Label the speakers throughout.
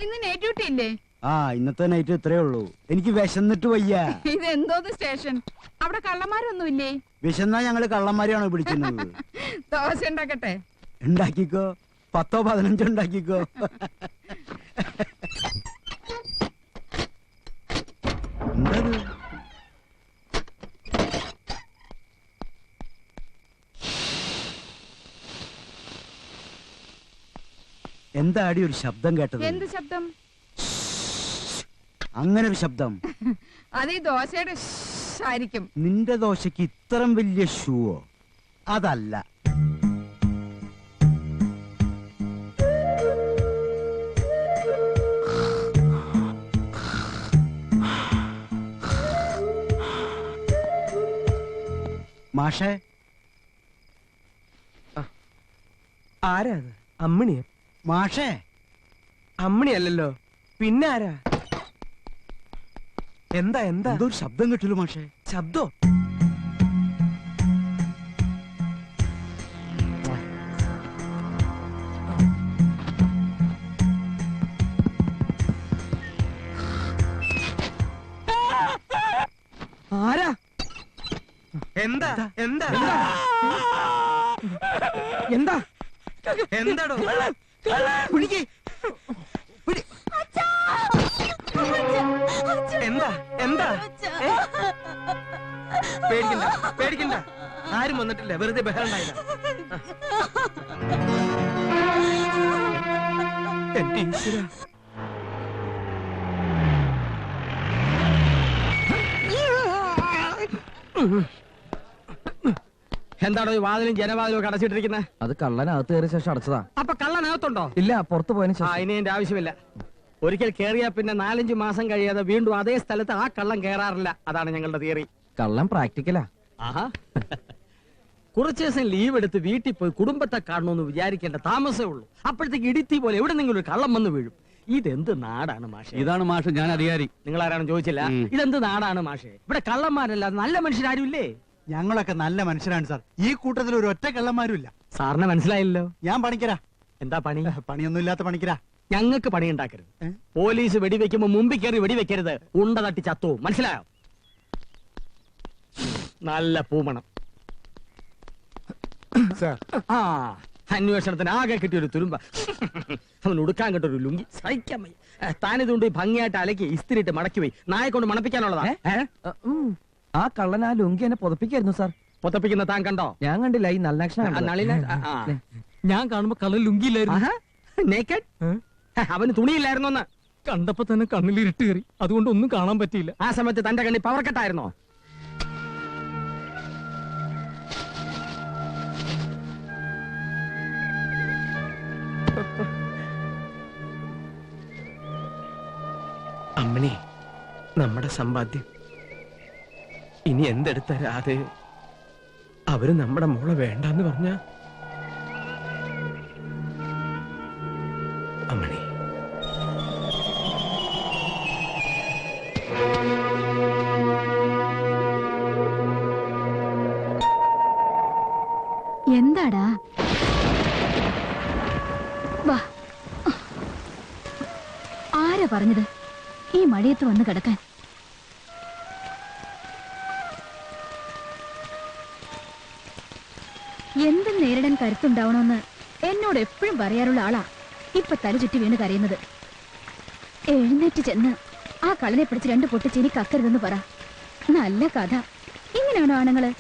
Speaker 1: ഇന്ന് night duty ഇല്ലേ?
Speaker 2: ആ ഇന്നത്തെ നൈറ്റ് ഇത്രേ ഉള്ളൂ. എനിക്ക് വിശന്നിട്ട് വയ്യ.
Speaker 1: ഇത് എന്തോന്ന് സ്റ്റേഷൻ? അവിടെ കള്ളന്മാരൊന്നും ഇല്ലേ?
Speaker 2: വിശന്നാ ഞങ്ങള് കള്ളന്മാരെയാണോ പിടിക്കുന്നത്?
Speaker 1: ദോശ ഉണ്ടാക്കട്ടെ?
Speaker 2: ഉണ്ടാക്കിക്കോ, 10 15 ഉണ്ടാക്കിക്കോ. എന്തത്? എന്താടി ഒരു ശബ്ദം കേട്ടത്?
Speaker 1: എന്ത് ശബ്ദം?
Speaker 2: അങ്ങനെ ഒരു ശബ്ദം.
Speaker 1: അത് ഈ ദോശയുടെ ആയിരിക്കും.
Speaker 2: നിന്റെ ദോശക്ക് ഇത്രയും വലിയ ഷൂവോ? അതല്ല. മാഷേ,
Speaker 3: ആരാ? അമ്മിണിയാ?
Speaker 2: മാഷേ,
Speaker 3: അമ്മിണിയല്ലല്ലോ, പിന്നെ ആരാ? എന്താ എന്താ?
Speaker 2: എന്തോ ഒരു ശബ്ദം കേട്ടില്ല മാഷേ.
Speaker 3: ശബ്ദോ? ആരാ? എന്താ എന്താ എന്താ എന്താടോ? എന്താ എന്താ? പേടിക്കണ്ട പേടിക്കണ്ട, ആരും വന്നിട്ടില്ല, വെറുതെ ബഹളണ്ടായില്ല. എന്റെ ഈശ്വര, എന്താണോ ഈ വാതിലും ജനവാതിലും ഒക്കെ അടച്ചിട്ടിരിക്കുന്നത്?
Speaker 4: അത് കള്ളനകത്ത് കയറിയ ശേഷം അടച്ചതാ.
Speaker 3: അപ്പൊ കള്ളനകത്തുണ്ടോ?
Speaker 4: ഇല്ല, പുറത്തു പോയതിനു ശേഷം.
Speaker 3: ഇനി എന്റെ ആവശ്യമില്ല. ഒരിക്കൽ കേറിയാ പിന്നെ 4-5 മാസം കഴിയാതെ വീണ്ടും അതേ സ്ഥലത്ത് ആ കള്ളം കേറാറില്ല. അതാണ് ഞങ്ങളുടെ തിയറി.
Speaker 4: കള്ളം പ്രാക്ടിക്കലാ.
Speaker 3: ആഹാ, കുറച്ചു ദിവസം ലീവ് എടുത്ത് വീട്ടിൽ പോയി കുടുംബത്തെ കാണണമെന്ന് വിചാരിക്കേണ്ട താമസമേ ഉള്ളൂ. അപ്പോഴത്തേക്ക് ഇടിത്തി പോലെ എവിടെന്നെങ്കിലും ഒരു കള്ളം വന്ന് വീഴും. ഇതെന്ത് നാടാണ് മാഷേ?
Speaker 4: ഇതാണ് മാഷ്, ഞാൻ അധികാരി.
Speaker 3: നിങ്ങൾ ആരാണെന്ന് ചോദിച്ചില്ല. ഇതെന്ത് നാടാണ് മാഷേ? ഇവിടെ കള്ളന്മാരല്ലാതെ നല്ല മനുഷ്യരാരും ഇല്ലേ?
Speaker 2: ഞങ്ങളൊക്കെ നല്ല മനുഷ്യരാണ് സാർ. ഈ കൂട്ടത്തിൽ ഒരു ഒറ്റ കള്ളന്മാരും ഇല്ല.
Speaker 3: സാറിനെ മനസ്സിലായില്ലോ.
Speaker 2: ഞാൻ പണിക്കരാ.
Speaker 3: എന്താ പണി?
Speaker 2: പണിയൊന്നും ഇല്ലാത്ത പണിക്കരാ.
Speaker 3: ഞങ്ങൾക്ക് പണിയുണ്ടാക്കരുത്. പോലീസ് വെടിവെക്കുമ്പോ മുമ്പിൽ കയറി വെടിവെക്കരുത്. ഉണ്ട തട്ടി ചത്തോ, മനസ്സിലായോ? നല്ല പൂമണം. ആ, അന്വേഷണത്തിന് ആകെ കിട്ടിയൊരു തുരുമ്പ. അവൻ ഉടുക്കാൻ കിട്ടൊരു ലുങ്കി സഹിക്കാൻ വയ്യ. താനിതുകൊണ്ട് ഭംഗിയായിട്ട് അലക്കി ഇസ്തിരിട്ട് മടക്കി പോയി നായെ കൊണ്ട് മണപ്പിക്കാനുള്ളതാ.
Speaker 4: ആ കള്ളൻ ആ ലുങ്കി എന്നെ പുതപ്പിക്കായിരുന്നു സാർ.
Speaker 3: പൊത്തപ്പിക്കുന്ന താൻ കണ്ടോ?
Speaker 4: ഞാൻ കണ്ടില്ല. ഈ നല്ലക്ഷണം
Speaker 3: ഞാൻ കാണുമ്പോ കള്ളൻ ലുങ്കിയില്ലായിരുന്നു. അവന് തുണിയില്ലായിരുന്നോന്ന്
Speaker 5: കണ്ടപ്പോ തന്നെ കണ്ണിൽ ഇരുട്ട് കയറി, അതുകൊണ്ട് ഒന്നും കാണാൻ പറ്റിയില്ല.
Speaker 3: ആ സമയത്ത് തന്റെ കണ്ണി പവർ കട്ടായിരുന്നോ? അമ്മണി, നമ്മുടെ സമ്പാദ്യം ഇനി എന്തെടുത്ത രാധേ? അവര് നമ്മുടെ മോളെ വേണ്ടെന്ന് പറഞ്ഞ അമ്മണി.
Speaker 6: എന്താടാ? വാ. ആരാ പറഞ്ഞത് ഈ മഴയത്ത് വന്ന് കിടക്കാൻ? എന്തും നേരിടാൻ കരുത്തുണ്ടാവണമെന്ന് എന്നോട് എപ്പോഴും പറയാറുള്ള ആളാ ഇപ്പൊ തല ചുറ്റി വീണ് കരയുന്നത്. എഴുന്നേറ്റ് ചെന്ന് ആ കള്ളനെ പിടിച്ച് 2 പൊട്ടിച്ച് ഇനി കക്കരുതെന്ന് പറ. നല്ല കഥ. ഇങ്ങനെയാണോ ആണുങ്ങള്?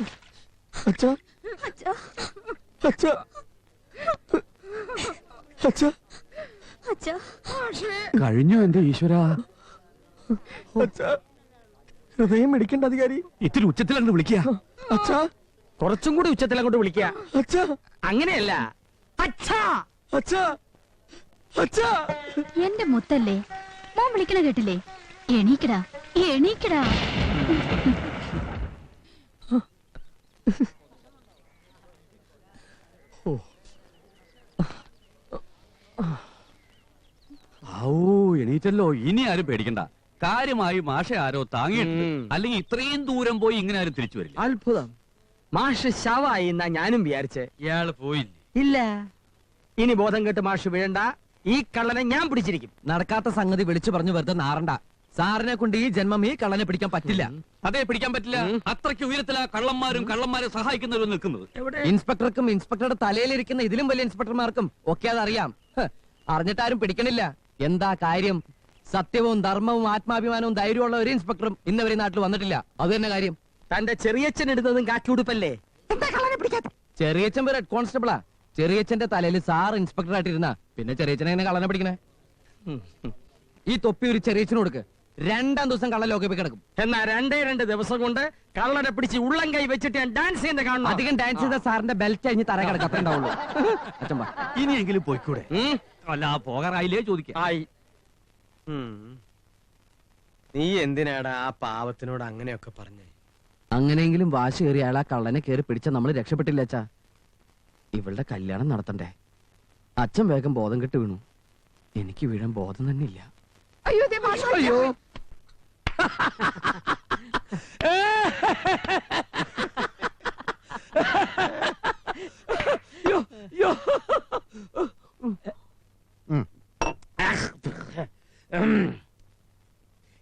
Speaker 4: കഴിഞ്ഞു എന്റെ ഈശ്വര.
Speaker 3: ഹൃദയം ഇടിക്കേണ്ട അധികാരി.
Speaker 4: ഇത്തിരി ഉച്ചത്തിലങ്ങ് വിളിക്കുക.
Speaker 3: അച്ഛാ, കുറച്ചും കൂടി ഉച്ചത്തിലങ്ങോട്ട് വിളിക്കുക. അച്ഛാ, അങ്ങനെയല്ല. അച്ഛാ, അച്ഛാ, അച്ഛാ.
Speaker 6: എന്റെ മുത്തല്ലേ, മോൻ വിളിക്കണ കേട്ടില്ലേ? എണീക്കടാ, എണീക്കടാ.
Speaker 4: എണീറ്റല്ലോ. ഇനി ആരും പേടിക്കണ്ട. കാര്യമായി മാഷ ആരോ താങ്ങിയിട്ടുണ്ട്. അല്ലെങ്കിൽ ഇത്രയും ദൂരം പോയി ഇങ്ങനെ ആരും തിരിച്ചു വരില്ല.
Speaker 3: അത്ഭുതം. മാഷ് ശവായി എന്നാ ഞാനും വിചാരിച്ചേ.
Speaker 4: ഇയാള് പോയില്ലേ?
Speaker 3: ഇല്ല. ഇനി ബോധം കെട്ട് മാഷ് വീഴണ്ട. ഈ കള്ളനെ ഞാൻ പിടിച്ചിരിക്കും.
Speaker 7: നടക്കാത്ത സംഗതി വിളിച്ചു പറഞ്ഞു വെറുതെ നാറണ്ട. സാറിനെ കൊണ്ട് ഈ ജന്മം ഈ കള്ളനെ പിടിക്കാൻ പറ്റില്ല.
Speaker 4: അതേ പിടിക്കാൻ പറ്റില്ല. അത്രയ്ക്ക് ഉയരത്തിലാ കള്ളന്മാരും കള്ളന്മാരെ സഹായിക്കുന്നവരും നിൽക്കുന്നത്.
Speaker 7: ഇൻസ്പെക്ടർക്കും ഇൻസ്പെക്ടറുടെ തലയിലിരിക്കുന്ന ഇതിലും വലിയ ഇൻസ്പെക്ടർമാർക്കും ഒക്കെ അതറിയാം. അറിഞ്ഞിട്ടാരും പിടിക്കണില്ല. എന്താ കാര്യം? സത്യവും ധർമ്മവും ആത്മാഭിമാനവും ധൈര്യമുള്ള ഒരു ഇൻസ്പെക്ടറും ഇന്നവരെ നാട്ടിൽ വന്നിട്ടില്ല. അത് തന്നെ കാര്യം.
Speaker 3: തന്റെ ചെറിയച്ഛൻ എടുത്തതും കാറ്റുടുപ്പല്ലേ?
Speaker 7: ചെറിയച്ഛൻ ഹെഡ് കോൺസ്റ്റബിളാ. ചെറിയച്ഛന്റെ തലയിൽ സാർ ഇൻസ്പെക്ടർ ആയിട്ടിരുന്ന പിന്നെ ചെറിയച്ഛനെ എങ്ങനെ കള്ളനെ പിടിക്കണേ? ഈ തൊപ്പി ഒരു ചെറിയച്ഛന് കൊടുക്ക്. 2-ാം ദിവസം കള്ള ലോകപ്പിൽ കിടക്കും.
Speaker 3: എന്നാ 2 ദിവസം കൊണ്ട് കള്ളനെ പിടിച്ച് ഉള്ളം കൈ വെച്ചിട്ട് ഞാൻ ഡാൻസ് ചെയ്യുന്ന കാണണം.
Speaker 7: അധികം ഡാൻസ് ചെയ്ത സാറിന്റെ ബെൽറ്റ് കഴിഞ്ഞ് തറ കിടക്കത്തേ ഉണ്ടാവുള്ളൂ. അച്ഛൻ വാ.
Speaker 4: ഇനിയെങ്കിലും പോയിക്കൂടെ? അല്ല പോകാറായില്ലേ ചോദിക്കാം.
Speaker 3: ആയി.
Speaker 8: നീ എന്തിനാടാ ആ പാവത്തിനോട് അങ്ങനെയൊക്കെ പറഞ്ഞേ?
Speaker 7: അങ്ങനെയെങ്കിലും വാശി കയറി അയാൾ ആ കള്ളനെ കയറി പിടിച്ച നമ്മൾ രക്ഷപ്പെട്ടില്ല അച്ഛാ. ഇവളുടെ കല്യാണം നടത്തണ്ടേ? അച്ഛൻ വേഗം ബോധം കെട്ട് വീണു. എനിക്ക് വീഴാൻ ബോധം തന്നെ ഇല്ല.
Speaker 1: അയ്യോ ദേ മാഷ്
Speaker 7: അയ്യോ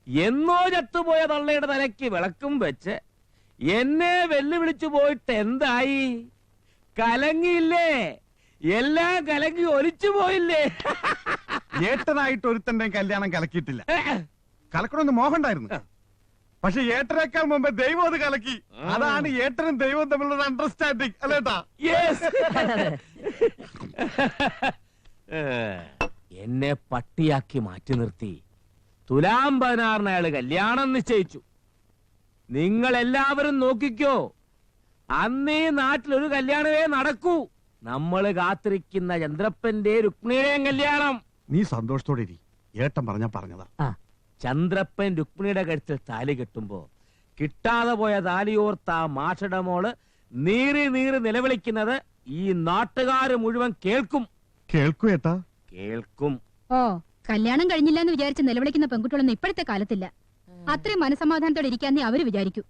Speaker 3: എന്നോ ചത്തുപോയ തള്ളയുടെ തലയ്ക്ക് വിളക്കും വെച്ച് എന്നെ വെല്ലുവിളിച്ചു പോയിട്ട് എന്തായി? കലങ്ങിയില്ലേ? എല്ലാം കലങ്ങി ഒലിച്ചു പോയില്ലേ?
Speaker 2: ഏട്ടനായിട്ട് ഒരുത്തന്റെ കല്യാണം കലക്കിയിട്ടില്ല. കലക്കണമെന്ന് മോഹമുണ്ടായിരുന്നു. പക്ഷെ ഏട്ടനേക്കാൾ മുമ്പേ ദൈവം അത് കലക്കി. അതാണ് ഏട്ടനും ദൈവവും തമ്മിലുള്ള അണ്ടർസ്റ്റാൻഡിങ് അല്ലേട്ടാ?
Speaker 3: എന്നെ പട്ടിയാക്കി മാറ്റി നിർത്തി തുലാം 16 അയാള് കല്യാണം നിശ്ചയിച്ചു. നിങ്ങൾ എല്ലാവരും നോക്കിക്കോ, അന്നേ നാട്ടിലൊരു കല്യാണമേ നടക്കൂ. നമ്മള് കാത്തിരിക്കുന്ന ചന്ദ്രപ്പന്റെ രുക്മിണിയുടെയും കല്യാണം.
Speaker 2: നീ സന്തോഷത്തോടെ ഇരി. ഏട്ടൻ പറഞ്ഞതാ.
Speaker 3: ചന്ദ്രപ്പൻ രുക്മിണിയുടെ കഴുത്തിൽ താലി കെട്ടുമ്പോ കിട്ടാതെ പോയ താലിയോർത്ത ആ മാഷയുടെ മോള് നീറി നീറി നിലവിളിക്കുന്നത് ഈ നാട്ടുകാര് മുഴുവൻ കേൾക്കും.
Speaker 2: കേൾക്കൂ ഏട്ടാ,
Speaker 3: കേൾക്കും.
Speaker 6: ഓ, കല്യാണം കഴിഞ്ഞില്ല എന്ന് വിചാരിച്ച് നിലവിളിക്കുന്ന പെൺകുട്ടികളൊന്നും ഇപ്പോഴത്തെ കാലത്തില്ല. അത്രയും മനസമാധാനത്തോടെ ഇരിക്കാന്നേ അവര് വിചാരിക്കൂ.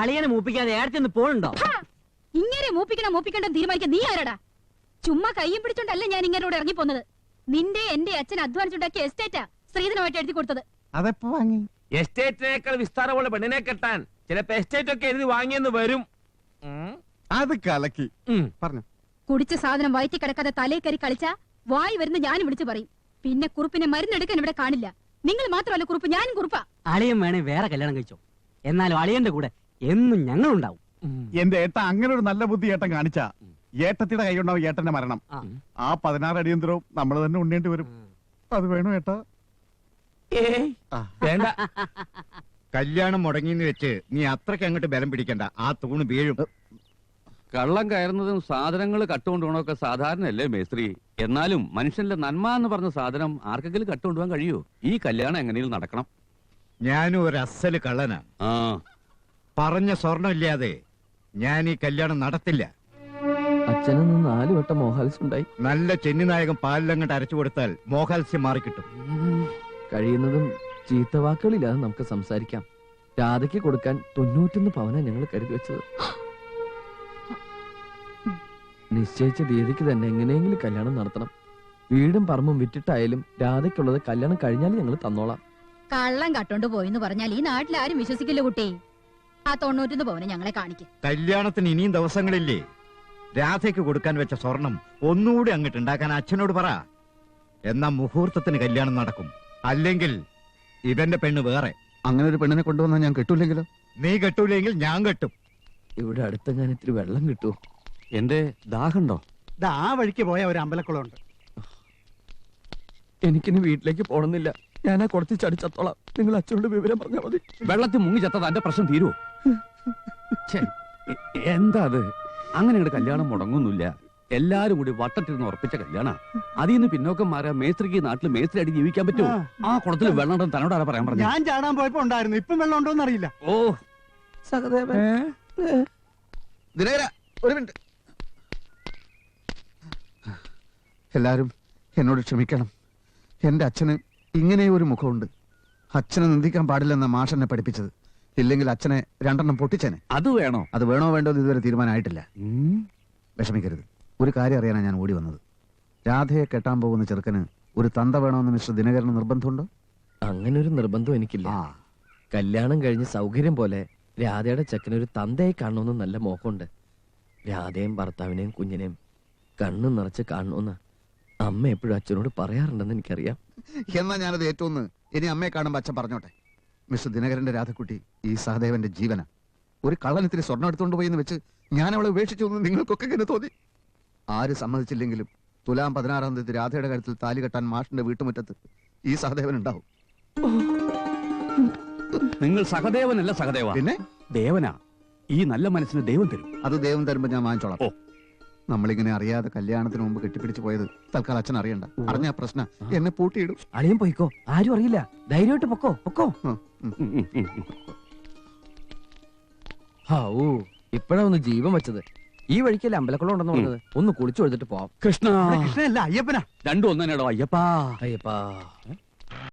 Speaker 3: അളിയനെ മൂപ്പിക്കാതെ ഏടത്തിന്ന് പോണുണ്ടോ?
Speaker 6: ഇങ്ങനെ മൂപ്പിക്കണ്ട തീരുമാനിക്കാൻ നീ ആരാടാ? ചുമ്മാ കയ്യും പിടിച്ചോണ്ടല്ല ഞാൻ ഇങ്ങനോട് ഇറങ്ങിപ്പോന്നത്. നിന്റെ എന്റെ അച്ഛൻ അധ്വാനിച്ചുണ്ടാക്കിയ എസ്റ്റേറ്റാ ശ്രീധനമായിട്ട് എഴുതി കൊടുത്തത്.
Speaker 2: അതെപ്പോ വാങ്ങി?
Speaker 3: എസ്റ്റേറ്റിനേക്കാൾ വിസ്താരമുള്ള പെണ്ണിനെ കെട്ടാൻ ചിലപ്പോ എസ്റ്റേറ്റ് ഒക്കെ എഴുതി വാങ്ങിയെന്ന് വരും.
Speaker 2: അത് കലക്കി. പറഞ്ഞു.
Speaker 6: കുടിച്ച സാധനം വയറ്റി കിടക്കാതെ തലേ കയറി കളിച്ചാ വായി വരുന്ന ഞാനും വിളിച്ചു പറയും. പിന്നെ കുറുപ്പിനെ മരുന്നെടുക്കാൻ ഇവിടെ കാണില്ല. നിങ്ങൾ മാത്രമല്ല കുറുപ്പ്, ഞാനും കുറുപ്പാ.
Speaker 3: അളിയൻ വേണേ വേറെ കല്യാണം കഴിച്ചോ, എന്നാലും അളിയന്റെ കൂടെ എന്നും ഞങ്ങളുണ്ടാവും.
Speaker 2: എന്റെ ഏട്ട അങ്ങനെ ഒരു നല്ല ബുദ്ധി ഏട്ടൻ കാണിച്ച ഏട്ടത്തിയുടെ കൈയുണ്ടാവും ഏട്ടന്റെ മരണം. ആ 16 അടിയന്തരവും നമ്മൾ തന്നെ ഉണ്ണേണ്ടി വരും. അത് വേണോ ഏട്ടാ?
Speaker 3: വേണ്ട.
Speaker 9: കല്യാണം മുടങ്ങിന്ന് വെച്ച് നീ അത്രയ്ക്ക് അങ്ങോട്ട് ബലം പിടിക്കണ്ട. ആ തൂണ് വീഴും.
Speaker 4: കള്ളം കയറുന്നതും സാധനങ്ങൾ കട്ടുകൊണ്ടുപോകണമൊക്കെ സാധാരണയല്ലേ മേസ്ത്രി? എന്നാലും മനുഷ്യന്റെ നന്മ എന്ന് പറഞ്ഞ സാധനം ആർക്കെങ്കിലും കട്ടുകൊണ്ടുപോകാൻ കഴിയുമോ? ഈ കല്യാണം എങ്ങനെയും നടക്കണം.
Speaker 9: ഞാനും ഒരു അസല് കള്ളനാണ്. പറഞ്ഞ സ്വർണം ഇല്ലാതെ ഞാൻ ഈ കല്യാണം നടത്തില്ല.
Speaker 7: അച്ഛനൊന്ന് 4 വട്ടം മോഹാൽസ് ഉണ്ടായി.
Speaker 9: നല്ല ചെന്നിനായകം പാലിലങ്ങോട്ട് അരച്ചു കൊടുത്താൽ മോഹാൽസ്യം മാറിക്കിട്ടും.
Speaker 7: കഴിയുന്നതും ചീത്തവാക്കുകളില്ലാതെ നമുക്ക് സംസാരിക്കാം. രാധയ്ക്ക് കൊടുക്കാൻ 91 പവനാ ഞങ്ങൾ കരുതി വെച്ചത്. നിശ്ചയിച്ച തീയതിക്ക് തന്നെ എങ്ങനെയെങ്കിലും കല്യാണം നടത്തണം. വീടും പറമ്പും വിറ്റിട്ടായാലും രാധയ്ക്കുള്ളത് കല്യാണം കഴിഞ്ഞാലും ഞങ്ങൾ തന്നോളാം.
Speaker 6: കള്ളം കട്ടോണ്ട് പോയെന്ന് പറഞ്ഞാൽ ഈ നാട്ടിൽ ആരും വിശ്വസിക്കില്ല കുട്ടി. ആ 91 പവന് ഞങ്ങളെ കാണിക്കും.
Speaker 9: കല്യാണത്തിന് ഇനിയും ദിവസങ്ങളില്ലേ? രാധയ്ക്ക് കൊടുക്കാൻ വെച്ച സ്വർണം ഒന്നുകൂടി അങ്ങോട്ട് ഉണ്ടാക്കാൻ അച്ഛനോട് പറ. എന്നാ മുഹൂർത്തത്തിന് കല്യാണം നടക്കും. അല്ലെങ്കിൽ ഇവന്റെ പെണ്ണ് വേറെ.
Speaker 2: അങ്ങനെ ഒരു പെണ്ണിനെ കൊണ്ടുവന്നാൽ ഞാൻ കെട്ടൂലെങ്കിലോ?
Speaker 9: നീ കെട്ടൂലെങ്കിൽ ഞാൻ കെട്ടും.
Speaker 7: ഇവിടെ അടുത്ത് ഞാൻ ഇത്തിരി വെള്ളം കിട്ടുമോ?
Speaker 4: എന്റെ ദാഹുണ്ടോ?
Speaker 2: ആ വഴിക്ക് പോയ ഒരു അമ്പലക്കുളമുണ്ട്.
Speaker 7: എനിക്കിനി വീട്ടിലേക്ക് പോണമെന്നില്ല. ഞാൻ ആ കുളത്തിൽ ചടിച്ചത്തോളാം. നിങ്ങൾ അച്ഛനോട് വിവരം പറഞ്ഞാൽ മതി.
Speaker 4: വെള്ളത്തിൽ മുങ്ങി ചത്തത് എന്റെ പ്രശ്നം തീരുവോ? എന്താ അത്? അങ്ങനെ ഒരു കല്യാണം മുടങ്ങുന്നില്ല. എല്ലാരും കൂടി വട്ടത്തിരുന്ന് ഉറപ്പിച്ച കല്യാണ. അതിൽ നിന്ന് പിന്നോക്കം മാറാ മേസ്ത്രിക്ക് നാട്ടിൽ മേസ്ത്രി അടി ജീവിക്കാൻ പറ്റുമോ? ആ കുളത്തിൽ വെള്ളം ഉണ്ടെന്ന് തന്നോട് ആരാ പറയാൻ പറഞ്ഞു?
Speaker 2: ഞാൻ ചാടാൻ പോയപ്പോ ഉണ്ടായിരുന്നു. ഇപ്പം വെള്ളം ഉണ്ടോന്ന് അറിയില്ല.
Speaker 4: ഓ
Speaker 7: സഹദേവൻ,
Speaker 2: ഒരു മിനിറ്റ്. എല്ലാരും എന്നോട് ക്ഷമിക്കണം. എന്റെ അച്ഛന് ഇങ്ങനെ ഒരു മുഖമുണ്ട്. അച്ഛനെ നിന്ദിക്കാൻ പാടില്ലെന്ന മാഷെന്നെ പഠിപ്പിച്ചത്. ഇല്ലെങ്കിൽ അച്ഛനെ 2 പൊട്ടിച്ചേനെ.
Speaker 4: അത് വേണോ?
Speaker 2: അത് വേണോ വേണ്ടോ ഇതുവരെ തീരുമാനമായിട്ടില്ല. വിഷമിക്കരുത്. ഒരു കാര്യം അറിയാനാണ് ഞാൻ ഓടി വന്നത്. രാധയെ കെട്ടാൻ പോകുന്ന ചെറുക്കന് ഒരു തന്ത വേണമെന്ന് മിസ്റ്റർ ദിനകരന് നിർബന്ധമുണ്ടോ?
Speaker 7: അങ്ങനെ ഒരു നിർബന്ധം എനിക്കില്ല. കല്യാണം കഴിഞ്ഞ് സൗകര്യം പോലെ രാധയുടെ ചെക്കനൊരു തന്തയായി കാണണമെന്ന് നല്ല മോഹമുണ്ട്. രാധയും ഭർത്താവിനെയും കുഞ്ഞിനെയും കണ്ണു നിറച്ച് കാണണമെന്ന് അമ്മ എപ്പോഴും അച്ഛനോട് പറയാറുണ്ടെന്ന് എനിക്കറിയാം.
Speaker 2: എന്നാ ഞാനത് ഏറ്റവും ഇനി അമ്മയെ കാണുമ്പോ അച്ഛൻ പറഞ്ഞോട്ടെ. മിസ്റ്റർ ദിനകരന്റെ രാധക്കുട്ടി ഈ സഹദേവന്റെ ജീവന. ഒരു കള്ളനത്തിന് സ്വർണ്ണം എടുത്തുകൊണ്ട് പോയി എന്ന് വെച്ച് ഞാൻ അവളെ ഉപേക്ഷിച്ചു എന്ന് നിങ്ങൾക്കൊക്കെ ഇങ്ങനെ തോന്നി. ആര് സമ്മതിച്ചില്ലെങ്കിലും തുലാം 16-ാം തീയതി രാധയുടെ കാര്യത്തിൽ താലി കെട്ടാൻ മാഷിന്റെ വീട്ടുമുറ്റത്ത് ഈ സഹദേവൻ ഉണ്ടാവും.
Speaker 4: നിങ്ങൾ സഹദേവനല്ല സഹദേവ,
Speaker 2: പിന്നെ
Speaker 4: ദേവനാ. ഈ നല്ല മനസ്സിന് ദൈവം തരും.
Speaker 2: അത് ദൈവം തരുമ്പോ ഞാൻ വാങ്ങിച്ചോളാം. നമ്മളിങ്ങനെ അറിയാതെ കല്യാണത്തിന് മുമ്പ് കെട്ടിപ്പിടിച്ച് പോയത് തൽക്കാലം അച്ഛൻ അറിയണ്ട. അറിഞ്ഞ പ്രശ്നം എന്നെ പൂട്ടിയിടും.
Speaker 7: അളിയും പോയിക്കോ, ആരും അറിയില്ല. ധൈര്യമായിട്ട് പൊക്കോ പൊക്കോ. ഹാവൂ, ഇപ്പഴാ ഒന്ന് ജീവൻ വെച്ചത്. ഈ വഴിക്കല്ലേ അമ്പലക്കുളം ഉണ്ടെന്ന് പറഞ്ഞത്. ഒന്ന് കുളിച്ചു കൊടുത്തിട്ട് പോവാം.
Speaker 4: കൃഷ്ണ
Speaker 2: കൃഷ്ണനല്ല അയ്യപ്പനാ.
Speaker 4: രണ്ടും ഒന്നേടോ അയ്യപ്പാ.
Speaker 7: അയ്യപ്പാ.